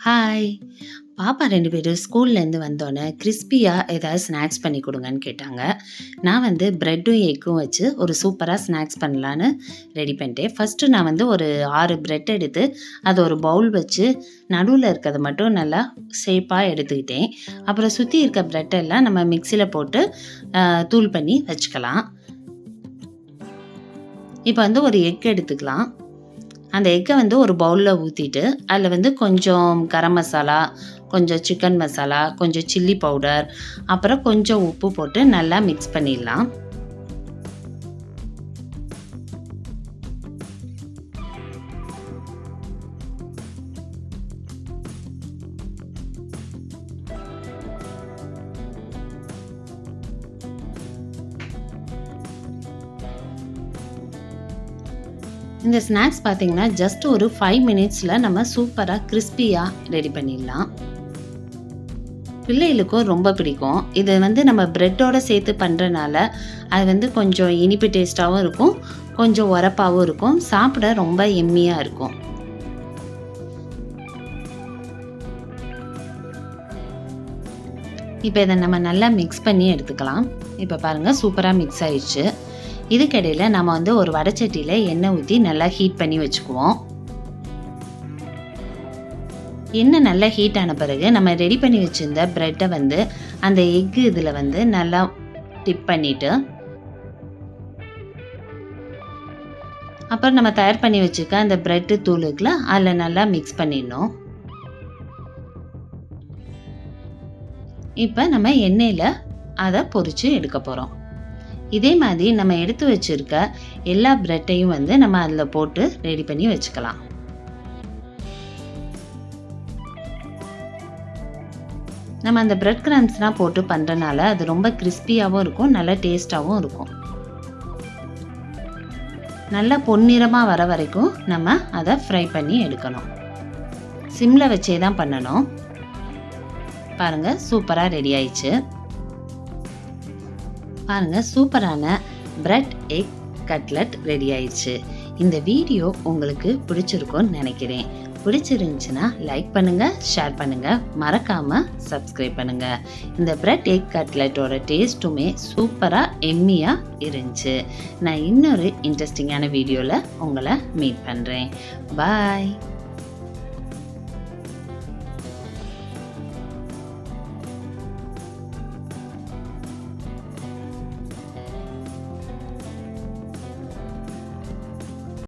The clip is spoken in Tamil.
ஹாய்! பாப்பா 2 பேரும் ஸ்கூல்லேருந்து வந்தோனே, கிரிஸ்பியா ஏதாவது ஸ்நாக்ஸ் பண்ணி குடுங்கன்னு கேட்டாங்க. நான் வந்து பிரெட்டும், எக்கும் வச்சு ஒரு சூப்பரா ஸ்நாக்ஸ் பண்ணலான்னு ரெடி பண்ணிட்டேன். ஃபர்ஸ்ட்டு நான் வந்து ஒரு 6 பிரெட் எடுத்து, அத ஒரு பவுல் வச்சு, நடுவுல இருக்கிறத மட்டும் நல்லா ஷேப்பா எடுத்துக்கிட்டேன். அப்புறம் சுத்தி இருக்க பிரெட் எல்லாம் நம்ம மிக்ஸில போட்டு தூள் பண்ணி வச்சுக்கலாம். இப்போ வந்து ஒரு எக் எடுத்துக்கலாம். அந்த எக்கை வந்து ஒரு பவுலில் ஊற்றிட்டு அதில் வந்து கொஞ்சம் கரம் மசாலா, கொஞ்சம் சிக்கன் மசாலா, கொஞ்சம் சில்லி பவுடர், அப்புறம் கொஞ்சம் உப்பு போட்டு நல்லா மிக்ஸ் பண்ணிடலாம். இந்த ஸ்நாக்ஸ் பார்த்தீங்கன்னா ஜஸ்ட் ஒரு 5 மினிட்ஸில் நம்ம சூப்பராக கிறிஸ்பியாக ரெடி பண்ணிடலாம். பிள்ளைகளுக்கும் ரொம்ப பிடிக்கும். இது வந்து நம்ம பிரெட்டோடு சேர்த்து பண்ணுறனால அது வந்து கொஞ்சம் இனிப்பு டேஸ்ட்டாகவும் இருக்கும், கொஞ்சம் உரப்பாகவும் இருக்கும், சாப்பிட ரொம்ப எம்மியாக இருக்கும். இப்போ இதை நம்ம நல்லா மிக்ஸ் பண்ணி எடுத்துக்கலாம். இப்போ பாருங்கள் சூப்பராக மிக்ஸ் ஆயிடுச்சு. இதுக்கிடையில் நம்ம வந்து ஒரு வடைச்சட்டியில் எண்ணெய் ஊற்றி நல்லா ஹீட் பண்ணி வச்சுக்குவோம். எண்ணெய் நல்லா ஹீட் ஆன பிறகு நம்ம ரெடி பண்ணி வச்சுருந்த ப்ரெட்டை வந்து அந்த எக்கு இதில் வந்து நல்லா டிப் பண்ணிவிட்டு, அப்புறம் நம்ம தயார் பண்ணி வச்சுக்க அந்த ப்ரெட்டு தூள் இருக்குல்ல அதில் நல்லா மிக்ஸ் பண்ணிடணும். இப்போ நம்ம எண்ணெயில் அதை பொரித்து எடுக்க போகிறோம். இதே மாதிரி நம்ம எடுத்து வச்சிருக்க எல்லா பிரெட்டையும் வந்து நம்ம அதில் போட்டு ரெடி பண்ணி வச்சுக்கலாம். நம்ம அந்த பிரெட் கிரம்ஸ்லாம் போட்டு பண்ணுறனால அது ரொம்ப கிறிஸ்பியாகவும் இருக்கும், நல்லா டேஸ்ட்டாகவும் இருக்கும். நல்லா பொன்னிறமாக வர வரைக்கும் நம்ம அதை ஃப்ரை பண்ணி எடுக்கணும். சிம்மில் வச்சே தான் பண்ணணும். பாருங்கள் சூப்பராக ரெடி ஆயிடுச்சு. பாருங்கள் சூப்பரான பிரெட் எக் கட்லட் ரெடி ஆயிடுச்சு. இந்த வீடியோ உங்களுக்கு பிடிச்சிருக்கும்னு நினைக்கிறேன். பிடிச்சிருந்துச்சுன்னா லைக் பண்ணுங்கள், ஷேர் பண்ணுங்கள், மறக்காமல் சப்ஸ்கிரைப் பண்ணுங்கள். இந்த பிரெட் எக் கட்லட்டோட டேஸ்ட்டுமே சூப்பராக எம்மியாக இருந்துச்சு. நான் இன்னொரு இன்ட்ரெஸ்டிங்கான வீடியோவில் உங்களை மீட் பண்ணுறேன். பாய்.